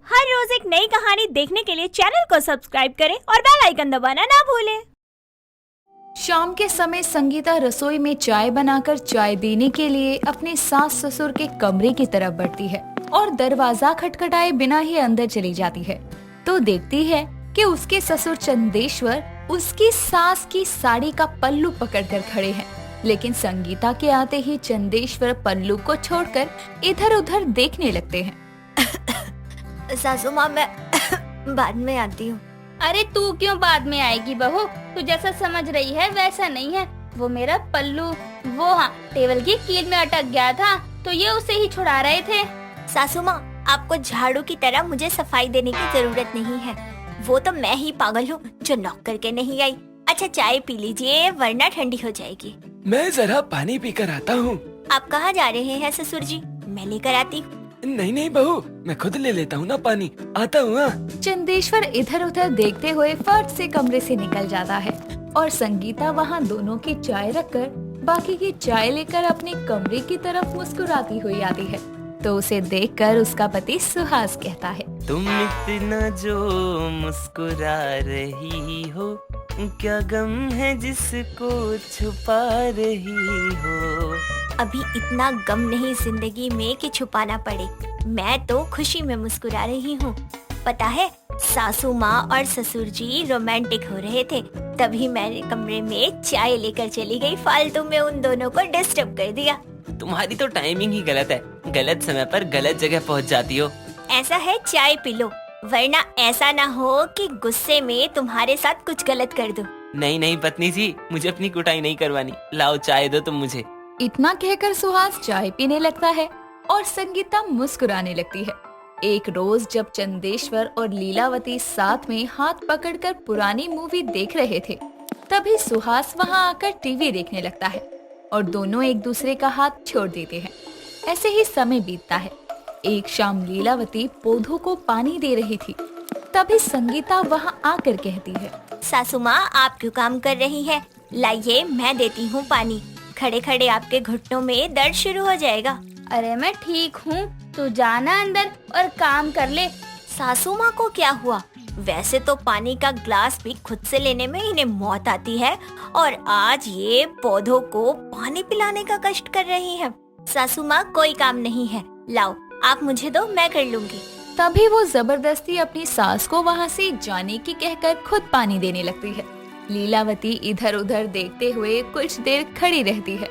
हर रोज एक नई कहानी देखने के लिए चैनल को सब्सक्राइब करें और बेल आइकन दबाना ना भूलें। शाम के समय संगीता रसोई में चाय बनाकर चाय देने के लिए अपने सास ससुर के कमरे की तरफ बढ़ती है और दरवाजा खटखटाए बिना ही अंदर चली जाती है तो देखती है कि उसके ससुर चंदेश्वर उसकी सास की साड़ी का पल्लू पकड़कर खड़े हैं। लेकिन संगीता के आते ही चंदेश्वर पल्लू को छोड़कर इधर उधर देखने लगते हैं। सासू माँ, मैं बाद में आती हूँ। अरे तू क्यों बाद में आएगी बहू? तू जैसा समझ रही है वैसा नहीं है। वो मेरा पल्लू वो टेबल की कील में अटक गया था तो ये उसे ही छुड़ा रहे थे। सासू माँ, आपको झाड़ू की तरह मुझे सफाई देने की जरूरत नहीं है। वो तो मैं ही पागल हूँ जो नॉक करके नहीं आई। अच्छा चाय पी लीजिए वरना ठंडी हो जाएगी। मैं जरा पानी पीकर आता हूँ। आप कहाँ जा रहे हैं ससुर जी? मैं लेकर आती हूँ। नहीं बहू, मैं खुद ले लेता हूँ ना पानी। आता हूँ। चंदेश्वर इधर उधर देखते हुए फट से कमरे से निकल जाता है और संगीता वहाँ दोनों की चाय रखकर बाकी की चाय लेकर अपने कमरे की तरफ मुस्कुराती हुई आती है तो उसे देखकर उसका पति सुहास कहता है, तुम इतना जो मुस्कुरा रही हो, क्या गम है जिसको छुपा रही हो। अभी इतना गम नहीं जिंदगी में कि छुपाना पड़े। मैं तो खुशी में मुस्कुरा रही हूँ। पता है, सासू माँ और ससुर जी रोमांटिक हो रहे थे, तभी मैंने कमरे में चाय लेकर चली गई। फालतू में उन दोनों को डिस्टर्ब कर दिया। तुम्हारी तो टाइमिंग ही गलत है, गलत समय पर गलत जगह पहुँच जाती हो। ऐसा है, चाय पी लो वरना ऐसा ना हो कि गुस्से में तुम्हारे साथ कुछ गलत कर दूं। नहीं पत्नी जी, मुझे अपनी कुटाई नहीं करवानी। लाओ चाय दो तुम मुझे। इतना कहकर सुहास चाय पीने लगता है और संगीता मुस्कुराने लगती है। एक रोज जब चंदेश्वर और लीलावती साथ में हाथ पकड़कर पुरानी मूवी देख रहे थे तभी सुहास वहां आकर टीवी देखने लगता है और दोनों एक दूसरे का हाथ छोड़ देते हैं। ऐसे ही समय बीतता है। एक शाम लीलावती पौधों को पानी दे रही थी तभी संगीता वहां आकर कहती है, सासू माँ आप क्यों काम कर रही हैं? लाइए मैं देती हूँ पानी। खड़े खड़े आपके घुटनों में दर्द शुरू हो जाएगा। अरे मैं ठीक हूँ, तू जाना अंदर और काम कर ले। सासू माँ को क्या हुआ? वैसे तो पानी का ग्लास भी खुद से लेने में इन्हें मौत आती है और आज ये पौधों को पानी पिलाने का कष्ट कर रही हैं। सासू माँ कोई काम नहीं है, लाओ आप मुझे दो, मैं कर लूंगी। तभी वो जबरदस्ती अपनी सास को वहाँ से जाने की कहकर खुद पानी देने लगती है। लीलावती इधर उधर देखते हुए कुछ देर खड़ी रहती है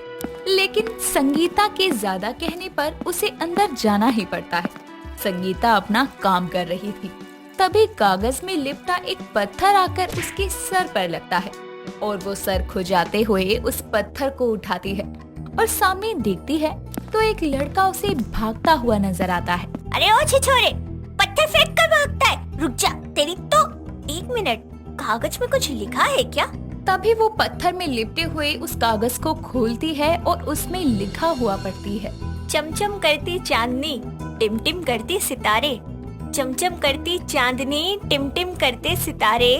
लेकिन संगीता के ज्यादा कहने पर उसे अंदर जाना ही पड़ता है। संगीता अपना काम कर रही थी तभी कागज में लिपटा एक पत्थर आकर उसके सर पर लगता है और वो सर खुजाते हुए उस पत्थर को उठाती है और सामने देखती है तो एक लड़का उसे भागता हुआ नजर आता है। अरे ओ छिछोरे, पत्थर फेंक कर भागता है, रुक जा तेरी तो। एक मिनट, कागज में कुछ लिखा है क्या? तभी वो पत्थर में लिपटे हुए उस कागज को खोलती है और उसमें लिखा हुआ पढ़ती है, चमचम करती चांदनी टिमटिम करती सितारे, चमचम करती चांदनी टिमटिम करते सितारे,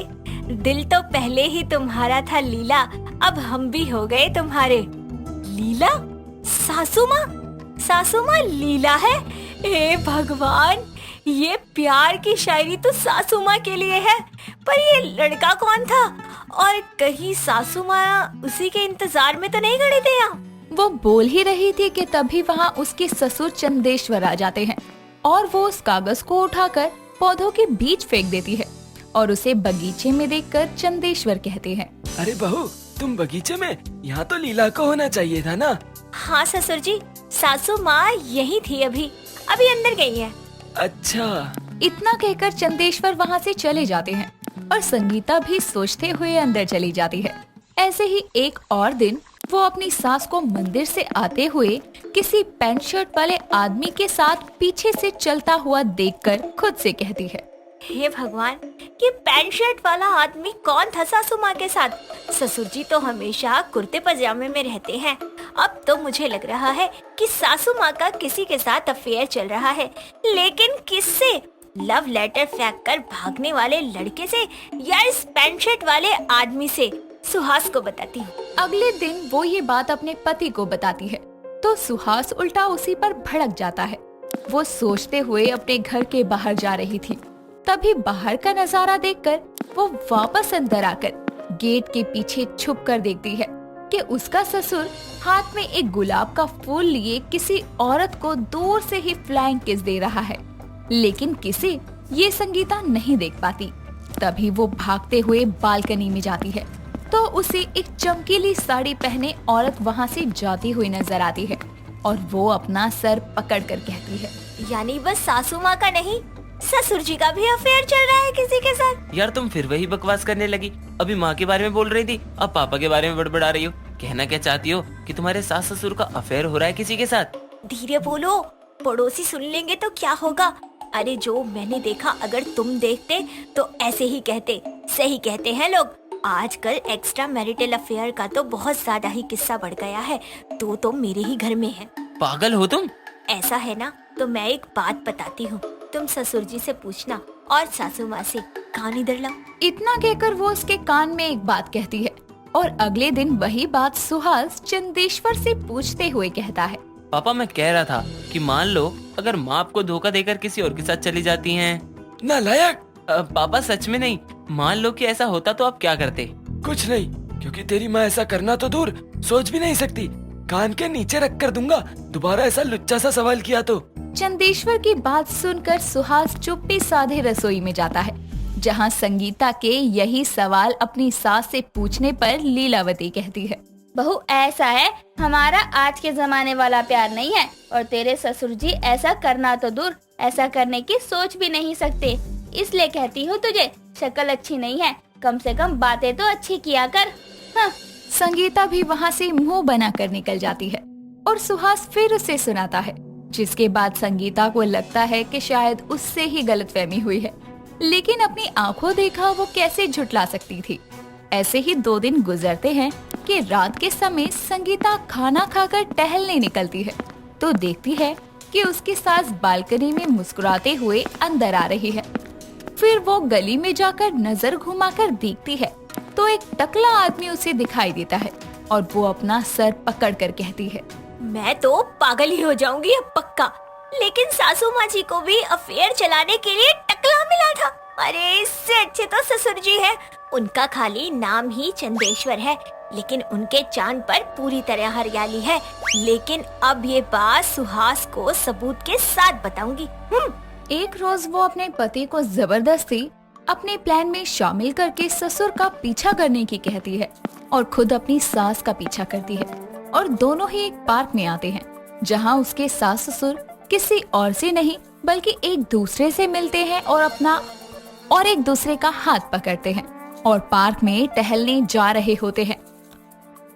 दिल तो पहले ही तुम्हारा था लीला, अब हम भी हो गए तुम्हारे। लीला? सासू माँ लीला है? हे भगवान, ये प्यार की शायरी तो सासू माँ के लिए है, पर ये लड़का कौन था? और कहीं सासू माँ उसी के इंतजार में तो नहीं खड़े थे यहाँ? वो बोल ही रही थी कि तभी वहाँ उसके ससुर चंदेश्वर आ जाते हैं और वो उस कागज को उठाकर पौधों के बीच फेंक देती है और उसे बगीचे में देखकर चंदेश्वर कहते हैं, अरे बहू, तुम बगीचे में? यहाँ तो लीला को होना चाहिए था ना। हाँ ससुर जी, सासू माँ यही थी, अभी अंदर गई है। अच्छा। इतना कहकर चंदेश्वर वहाँ से चले जाते हैं और संगीता भी सोचते हुए अंदर चली जाती है। ऐसे ही एक और दिन वो अपनी सास को मंदिर से आते हुए किसी पैंट शर्ट वाले आदमी के साथ पीछे से चलता हुआ देखकर खुद से कहती है, हे भगवान, ये पैंट शर्ट वाला आदमी कौन था सासू माँ के साथ? ससुर जी तो हमेशा कुर्ते पजामे में रहते हैं। अब तो मुझे लग रहा है कि सासू माँ का किसी के साथ अफेयर चल रहा है, लेकिन किससे? लव लेटर फेंक कर भागने वाले लड़के से या इस पैंट शर्ट वाले आदमी से? सुहास को बताती हूँ। अगले दिन वो ये बात अपने पति को बताती है तो सुहास उल्टा उसी पर भड़क जाता है वो सोचते हुए अपने घर के बाहर जा रही थी। तभी बाहर का नजारा देखकर वो वापस अंदर आकर गेट के पीछे छुप कर देखती है कि उसका ससुर हाथ में एक गुलाब का फूल लिए किसी औरत को दूर से ही फ्लाइंग किस दे रहा है, लेकिन किसे ये संगीता नहीं देख पाती। तभी वो भागते हुए बालकनी में जाती है तो उसे एक चमकीली साड़ी पहने औरत वहाँ से जाती हुई नजर आती है और वो अपना सर पकड़ कर कहती है, यानी बस सासू माँ का नहीं, ससुर जी का भी अफेयर चल रहा है किसी के साथ। यार तुम फिर वही बकवास करने लगी। अभी माँ के बारे में बोल रही थी, अब पापा के बारे में बड़बड़ा रही हो। कहना क्या चाहती हो कि तुम्हारे सास ससुर का अफेयर हो रहा है किसी के साथ? धीरे बोलो, पड़ोसी सुन लेंगे तो क्या होगा। अरे जो मैंने देखा अगर तुम देखते तो ऐसे ही कहते। सही कहते हैं लोग, आजकल एक्स्ट्रा मैरिटल अफेयर का तो बहुत ज्यादा ही किस्सा बढ़ गया है। तो मेरे ही घर में है। पागल हो तुम? ऐसा है ना, तो मैं एक बात बताती हूँ, तुम ससुर जी से पूछना और सासू माँ से कान इधर लाओ। इतना कहकर वो उसके कान में एक बात कहती है और अगले दिन वही बात सुहास चंदेश्वर से पूछते हुए कहता है, पापा मैं कह रहा था कि मान लो अगर माँ आपको धोखा देकर किसी और के साथ चली जाती हैं। नालायक। पापा सच में नहीं, मान लो कि ऐसा होता तो आप क्या करते? कुछ नहीं, क्योंकि तेरी माँ ऐसा करना तो दूर सोच भी नहीं सकती। कान के नीचे रख कर दूंगा दोबारा ऐसा लुच्चा सा सवाल किया तो। चंदेश्वर की बात सुनकर सुहास चुप्पी साधे रसोई में जाता है, जहाँ संगीता के यही सवाल अपनी सास से पूछने पर लीलावती कहती है, बहू ऐसा है, हमारा आज के जमाने वाला प्यार नहीं है और तेरे ससुर जी ऐसा करना तो दूर ऐसा करने की सोच भी नहीं सकते। इसलिए कहती हूँ तुझे, शक्ल अच्छी नहीं है, कम से कम बातें तो अच्छी किया कर। हाँ। संगीता भी वहाँ से मुंह बनाकर निकल जाती है और सुहास फिर उसे सुनाता है, जिसके बाद संगीता को लगता है कि शायद उससे ही गलतफहमी हुई है, लेकिन अपनी आंखों देखा वो कैसे झुठला सकती थी। ऐसे ही 2 दिन गुजरते हैं कि रात के समय संगीता खाना खाकर टहलने निकलती है तो देखती है कि उसकी सास बालकनी में मुस्कुराते हुए अंदर आ रही है। फिर वो गली में जाकर नजर घुमाकर देखती है तो एक टकला आदमी उसे दिखाई देता है और वो अपना सर पकड़कर कहती है, मैं तो पागल ही हो जाऊंगी अब पक्का। लेकिन सासू माँ जी को भी अफेयर चलाने के लिए टकला मिला था। अरे इससे अच्छे तो ससुर जी है। उनका खाली नाम ही चंदेश्वर है, लेकिन उनके चांद पर पूरी तरह हरियाली है। लेकिन अब ये बात सुहास को सबूत के साथ बताऊंगी। एक रोज वो अपने पति को जबरदस्ती अपने प्लान में शामिल करके ससुर का पीछा करने की कहती है और खुद अपनी सास का पीछा करती है और दोनों ही एक पार्क में आते हैं, जहां उसके सास ससुर किसी और से नहीं बल्कि एक दूसरे से मिलते हैं और एक दूसरे का हाथ पकड़ते हैं और पार्क में टहलने जा रहे होते हैं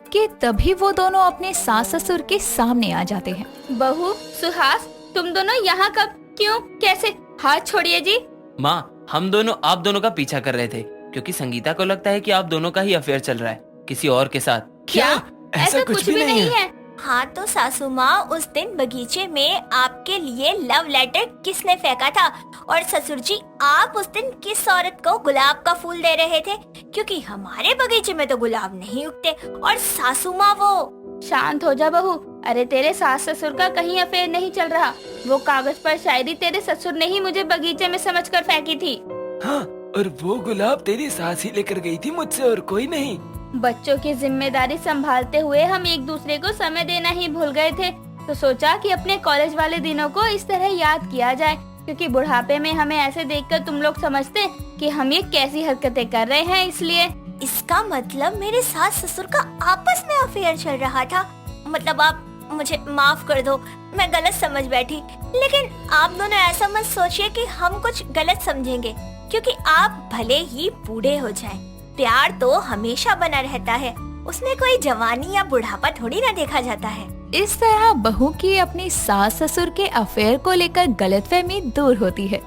कि तभी वो दोनों अपने सास ससुर के सामने आ जाते हैं। बहू, सुहास, तुम दोनों यहाँ कब, क्यों, कैसे? हाथ छोड़िए जी। माँ, हम दोनों आप दोनों का पीछा कर रहे थे क्योंकि संगीता को लगता है कि आप दोनों का ही अफेयर चल रहा है किसी और के साथ। क्या? ऐसा कुछ भी नहीं है। हाँ तो सासू माँ, उस दिन बगीचे में आपके लिए लव लेटर किसने फेंका था? और ससुर जी, आप उस दिन किस औरत को गुलाब का फूल दे रहे थे? क्योंकि हमारे बगीचे में तो गुलाब नहीं उगते। और सासू माँ वो। शांत हो जा बहू। अरे तेरे सास ससुर का कहीं अफेयर नहीं चल रहा। वो कागज पर शायरी तेरे ससुर ने ही मुझे बगीचे में समझकर फेंकी थी। हाँ, और वो गुलाब तेरी सास ही लेकर गई थी मुझसे और कोई नहीं। बच्चों की जिम्मेदारी संभालते हुए हम एक दूसरे को समय देना ही भूल गए थे, तो सोचा कि अपने कॉलेज वाले दिनों को इस तरह याद किया जाए, क्योंकि बुढ़ापे में हमें ऐसे देखकर तुम लोग समझते कि हम ये कैसी हरकतें कर रहे हैं। इसलिए इसका मतलब मेरे सास ससुर का आपस में अफेयर चल रहा था। मतलब आप मुझे माफ कर दो, मैं गलत समझ बैठी। लेकिन आप दोनों ऐसा मत सोचिए कि हम कुछ गलत समझेंगे, क्योंकि आप भले ही बूढ़े हो जाएं, प्यार तो हमेशा बना रहता है। उसमें कोई जवानी या बुढ़ापा थोड़ी ना देखा जाता है। इस तरह बहू की अपनी सास ससुर के अफेयर को लेकर गलतफहमी दूर होती है।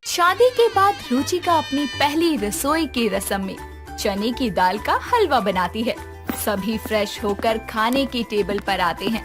शादी के बाद रुचिका अपनी पहली रसोई की रस्म में चने की दाल का हलवा बनाती है। सभी फ्रेश होकर खाने की टेबल पर आते हैं।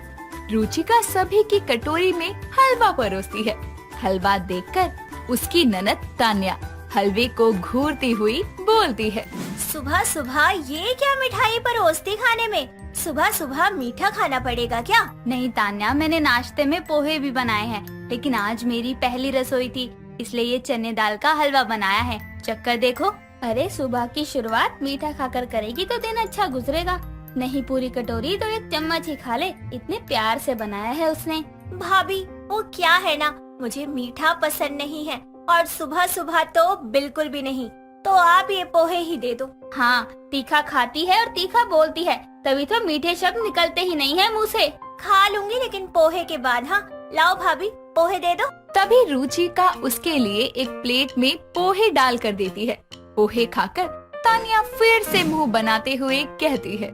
रुचिका सभी की कटोरी में हलवा परोसती है। हलवा देखकर उसकी ननद तान्या हलवे को घूरती हुई बोलती है, सुबह सुबह ये क्या मिठाई परोसती खाने में? सुबह सुबह मीठा खाना पड़ेगा क्या? नहीं तान्या, मैंने नाश्ते में पोहे भी बनाए हैं, लेकिन आज मेरी पहली रसोई थी, इसलिए ये चने दाल का हलवा बनाया है। चक्कर देखो। अरे सुबह की शुरुआत मीठा खाकर करेगी तो दिन अच्छा गुजरेगा। नहीं पूरी कटोरी तो एक चम्मच ही खा ले, इतने प्यार से बनाया है उसने। भाभी वो क्या है ना, मुझे मीठा पसंद नहीं है और सुबह सुबह तो बिल्कुल भी नहीं, तो आप ये पोहे ही दे दो। हाँ, तीखा खाती है और तीखा बोलती है, तभी तो मीठे शब्द निकलते ही नहीं है मुँह से। खा लूंगी लेकिन पोहे के बाद। हाँ लाओ भाभी, पोहे दे दो। तभी रुचिका उसके लिए एक प्लेट में पोहे डाल कर देती है। पोहे खाकर तानिया फिर से मुंह बनाते हुए कहती है,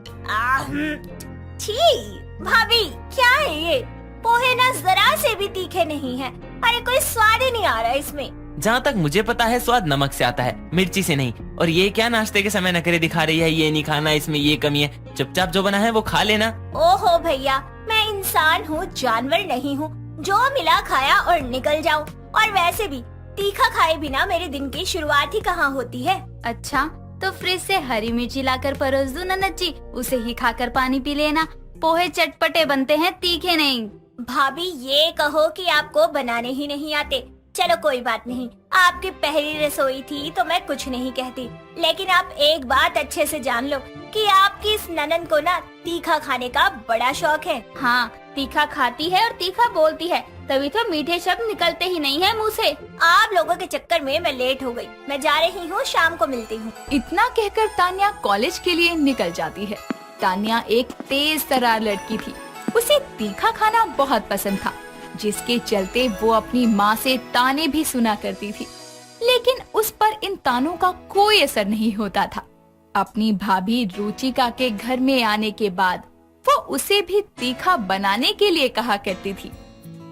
छी भाभी, क्या है ये? पोहे ना जरा से भी तीखे नहीं है। अरे कोई स्वाद ही नहीं आ रहा इसमें। जहाँ तक मुझे पता है स्वाद नमक से आता है, मिर्ची से नहीं। और ये क्या नाश्ते के समय नखरे दिखा रही है, ये नहीं खाना, इसमें ये कमी है। चुपचाप जो बना है वो खा लेना। ओहो भैया, मैं इंसान हूँ, जानवर नहीं हूँ। जो मिला खाया और निकल जाऊँ। और वैसे भी तीखा खाए बिना मेरे दिन की शुरुआत ही कहाँ होती है। अच्छा, तो फ्रिज से हरी मिर्ची लाकर परोस दूं ननद जी, उसे ही खाकर पानी पी लेना। पोहे चटपटे बनते हैं, तीखे नहीं। भाभी ये कहो कि आपको बनाने ही नहीं आते। चलो कोई बात नहीं, आपकी पहली रसोई थी तो मैं कुछ नहीं कहती, लेकिन आप एक बात अच्छे से जान लो कि आपकी इस ननद को ना तीखा खाने का बड़ा शौक है। हाँ, तीखा खाती है और तीखा बोलती है, तभी तो मीठे शब्द निकलते ही नहीं है मुँह से। आप लोगों के चक्कर में मैं लेट हो गई, मैं जा रही हूँ, शाम को मिलती हूँ। इतना कहकर तानिया कॉलेज के लिए निकल जाती है। तानिया एक तेज तर्रार लड़की थी, उसे तीखा खाना बहुत पसंद था, जिसके चलते वो अपनी माँ से ताने भी सुना करती थी, लेकिन उस पर इन तानों का कोई असर नहीं होता था। अपनी भाभी रुचिका के घर में आने के बाद वो उसे भी तीखा बनाने के लिए कहा करती थी।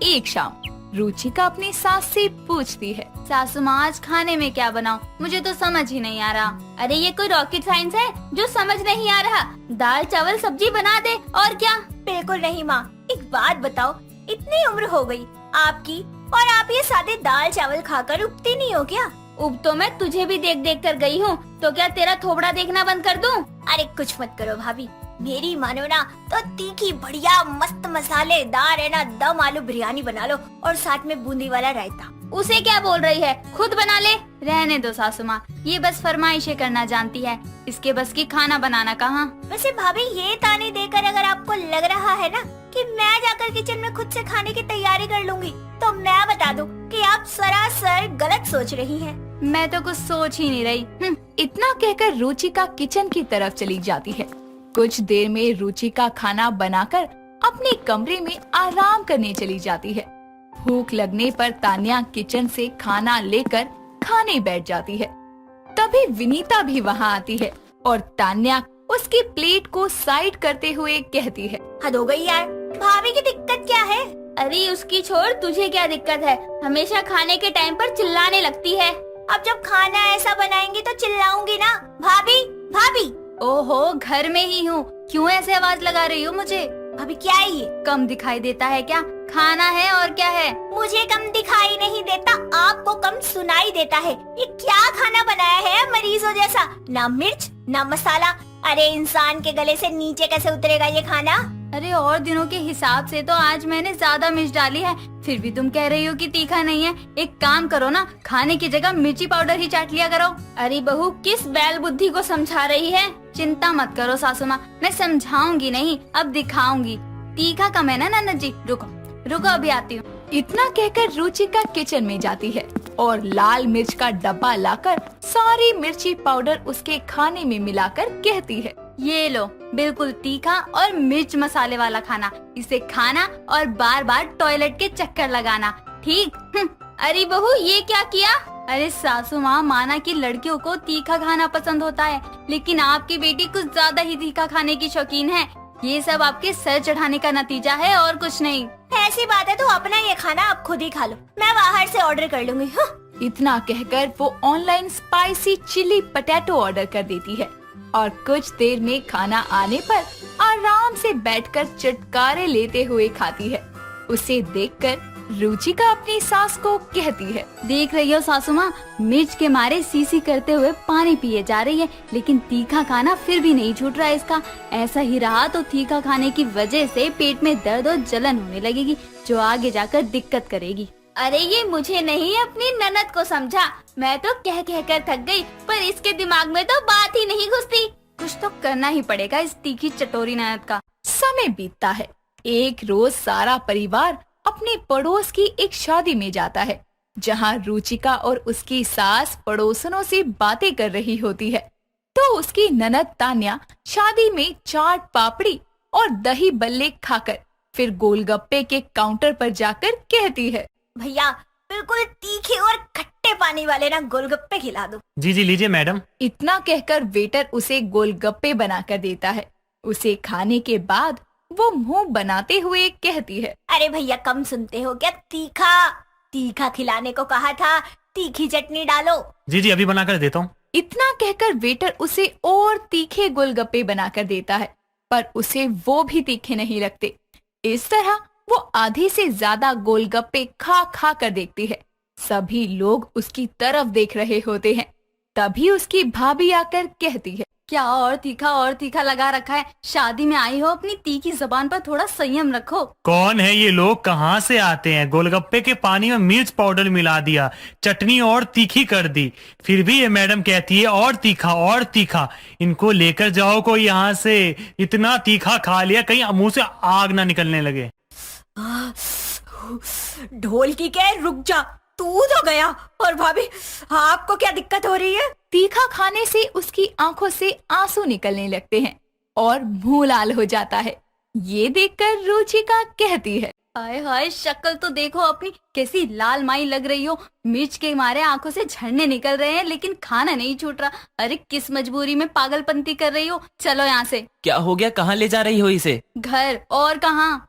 एक शाम रुचिका अपनी सास से पूछती है, सासू माँ आज खाने में क्या बनाऊं? मुझे तो समझ ही नहीं आ रहा। अरे ये कोई रॉकेट साइंस है जो समझ नहीं आ रहा? दाल चावल सब्जी बना दे, और क्या। बिल्कुल नहीं माँ, एक बात बताओ, इतनी उम्र हो गई आपकी और आप ये सादे दाल चावल खाकर उबती नहीं हो क्या? उब तो मैं तुझे भी देख देख कर गई हूँ, तो क्या तेरा थोबड़ा देखना बंद कर दूं? अरे कुछ मत करो भाभी, मेरी मानो ना तो तीखी बढ़िया मस्त मसालेदार है ना दम आलू बिरयानी बना लो और साथ में बूंदी वाला रायता। उसे क्या बोल रही है, खुद बना ले। रहने दो सासू माँ, ये बस फरमाइशें करना जानती है, इसके बस की खाना बनाना कहाँ। वैसे भाभी ये ताने देकर अगर आपको लग रहा है ना कि मैं जाकर किचन में खुद से खाने की तैयारी कर लूंगी, तो मैं बता दूं कि आप सरासर गलत सोच रही हैं। मैं तो कुछ सोच ही नहीं रही। इतना कहकर रुचिका किचन की तरफ चली जाती है। कुछ देर में रुचिका खाना बनाकर अपने कमरे में आराम करने चली जाती है। भूख लगने पर तान्या किचन से खाना लेकर खाने बैठ जाती है। तभी विनीता भी वहाँ आती है और तान्या उसकी प्लेट को साइड करते हुए कहती है, हद हो गई यार, भाभी की दिक्कत क्या है? अरे उसकी छोड़, तुझे क्या दिक्कत है? हमेशा खाने के टाइम पर चिल्लाने लगती है। अब जब खाना ऐसा बनाएंगी तो चिल्लाऊंगी ना। भाभी भाभी। ओहो, घर में ही हूँ, क्यों ऐसे आवाज लगा रही हो मुझे? भाभी क्या है ये? कम दिखाई देता है क्या? खाना है और क्या है। मुझे कम दिखाई नहीं देता, आपको कम सुनाई देता है। ये क्या खाना बनाया है मरीजों जैसा, ना मिर्च ना मसाला। अरे इंसान के गले से नीचे कैसे उतरेगा ये खाना? अरे और दिनों के हिसाब से तो आज मैंने ज्यादा मिर्च डाली है, फिर भी तुम कह रही हो कि तीखा नहीं है। एक काम करो ना, खाने की जगह मिर्ची पाउडर ही चाट लिया करो। अरे बहू, किस बैल बुद्धि को समझा रही है? चिंता मत करो सासू माँ, मैं समझाऊंगी नहीं, अब दिखाऊंगी। तीखा कम है ना ननद जी, रुको रुको अभी आती हूँ। इतना कहकर रुचिका किचन में जाती है और लाल मिर्च का डब्बा लाकर सारी मिर्ची पाउडर उसके खाने में मिलाकर कहती है, ये लो, बिल्कुल तीखा और मिर्च मसाले वाला खाना। इसे खाना और बार बार टॉयलेट के चक्कर लगाना, ठीक? अरे बहू, ये क्या किया? अरे सासू माँ, माना कि लड़कियों को तीखा खाना पसंद होता है, लेकिन आपकी बेटी कुछ ज्यादा ही तीखा खाने की शौकीन है। ये सब आपके सर चढ़ाने का नतीजा है और कुछ नहीं। ऐसी बात है तो अपना ये खाना आप खुद ही खा लो, मैं बाहर से ऑर्डर कर लूंगी। इतना कहकर वो online spicy chilli potato order कर देती है और कुछ देर में खाना आने पर आराम से बैठकर चटकारे लेते हुए खाती है। उसे देखकर रुचिका अपनी सास को कहती है। देख रही हो सासू माँ, मिर्च के मारे सीसी करते हुए पानी पिए जा रही है, लेकिन तीखा खाना फिर भी नहीं छूट रहा है इसका। ऐसा ही रहा तो तीखा खाने की वजह से पेट में दर्द और जलन होने लगेगी, जो आगे जाकर दिक्कत करेगी। अरे ये मुझे नहीं, अपनी ननद को समझा। मैं तो कह कह कर थक गई, पर इसके दिमाग में तो बात ही नहीं घुसती। कुछ तो करना ही पड़ेगा इस तीखी चटोरी ननद का। समय बीतता है। एक रोज सारा परिवार अपने पड़ोस की एक शादी में जाता है, जहां रुचिका और उसकी सास पड़ोसनों से बातें कर रही होती है। तो उसकी ननद तान्या शादी में चाट पापड़ी और दही बल्ले खाकर फिर गोलगप्पे के काउंटर पर जाकर कहती है, भैया बिल्कुल तीखे और खट्टे पानी वाले ना गोलगप्पे खिला दो। जी जी लीजिए मैडम। इतना कहकर वेटर उसे गोलगप्पे बनाकर देता है। उसे खाने के बाद वो मुंह बनाते हुए कहती है, अरे भैया कम सुनते हो क्या? तीखा तीखा खिलाने को कहा था, तीखी चटनी डालो। जी जी अभी बना कर देता हूँ। इतना कहकर वेटर उसे और तीखे गोलगप्पे बनाकर देता है, पर उसे वो भी तीखे नहीं लगते। इस तरह वो आधे से ज्यादा गोलगप्पे खा खा कर देखती है। सभी लोग उसकी तरफ देख रहे होते हैं। तभी उसकी भाभी आकर कहती है, क्या और तीखा लगा रखा है? शादी में आई हो, अपनी तीखी जबान पर थोड़ा संयम रखो। कौन है ये लोग, कहाँ से आते हैं? गोलगप्पे के पानी में मिर्च पाउडर मिला दिया, चटनी और तीखी कर दी, फिर भी ये मैडम कहती है और तीखा। इनको लेकर जाओ कोई यहाँ से। इतना तीखा खा लिया कहीं मुंह से आग ना निकलने लगे। ढोल की क्या, रुक जा, तू तो गया। और भाभी आपको क्या दिक्कत हो रही है? तीखा खाने से उसकी आंखों से आंसू निकलने लगते हैं और मुंह लाल हो जाता है। ये देखकर रुचिका कहती है, हाय हाय, शक्ल तो देखो अपनी, कैसी लाल माई लग रही हो। मिर्च के मारे आंखों से झरने निकल रहे हैं, लेकिन खाना नहीं छूट रहा। अरे किस मजबूरी में पागलपंती कर रही हो? चलो यहाँ से। क्या हो गया, कहाँ ले जा रही हो इसे? घर और कहाँ?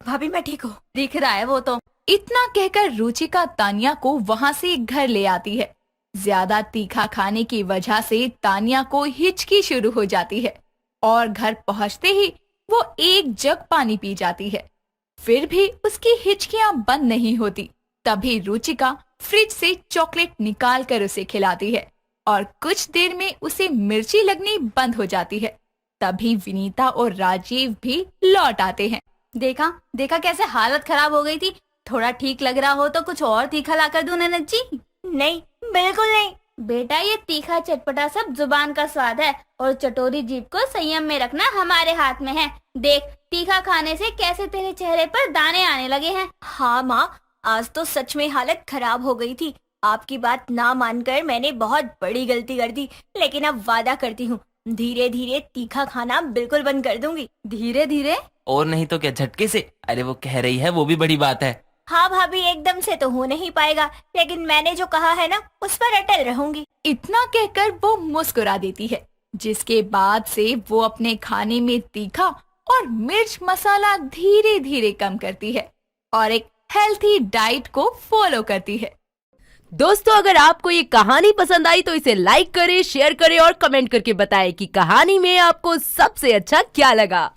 भाभी मैं ठीक हूँ। दिख रहा है वो तो। इतना कहकर रुचिका तानिया को वहाँ से घर ले आती है। ज्यादा तीखा खाने की वजह से तानिया को हिचकी शुरू हो जाती है और घर पहुँचते ही वो एक जग पानी पी जाती है। फिर भी उसकी हिचकियां बंद नहीं होती। तभी रुचिका फ्रिज से चॉकलेट निकाल कर उसे खिलाती है और कुछ देर में उसे मिर्ची लगनी बंद हो जाती है। तभी विनीता और राजीव भी लौट आते हैं। देखा कैसे हालत खराब हो गई थी। थोड़ा ठीक लग रहा हो तो कुछ और तीखा ला कर दूं ननद जी? नहीं, बिल्कुल नहीं। बेटा ये तीखा चटपटा सब जुबान का स्वाद है, और चटोरी जीभ को संयम में रखना हमारे हाथ में है। देख तीखा खाने से कैसे तेरे चेहरे पर दाने आने लगे हैं। हाँ माँ, आज तो सच में हालत खराब हो गई थी। आपकी बात ना मानकर मैंने बहुत बड़ी गलती कर दी, लेकिन अब वादा करती हूँ धीरे धीरे तीखा खाना बिल्कुल बंद कर दूंगी। धीरे धीरे? और नहीं तो क्या झटके से? अरे वो कह रही है, वो भी बड़ी बात है। हाँ भाभी, एकदम से तो हो नहीं पाएगा, लेकिन मैंने जो कहा है ना उस पर अटल रहूंगी। इतना कहकर वो मुस्कुरा देती है, जिसके बाद से वो अपने खाने में तीखा और मिर्च मसाला धीरे धीरे कम करती है और एक हेल्थी डाइट को फॉलो करती है। दोस्तों, अगर आपको ये कहानी पसंद आई तो इसे लाइक करें, शेयर करें और कमेंट करके बताएं कि कहानी में आपको सबसे अच्छा क्या लगा।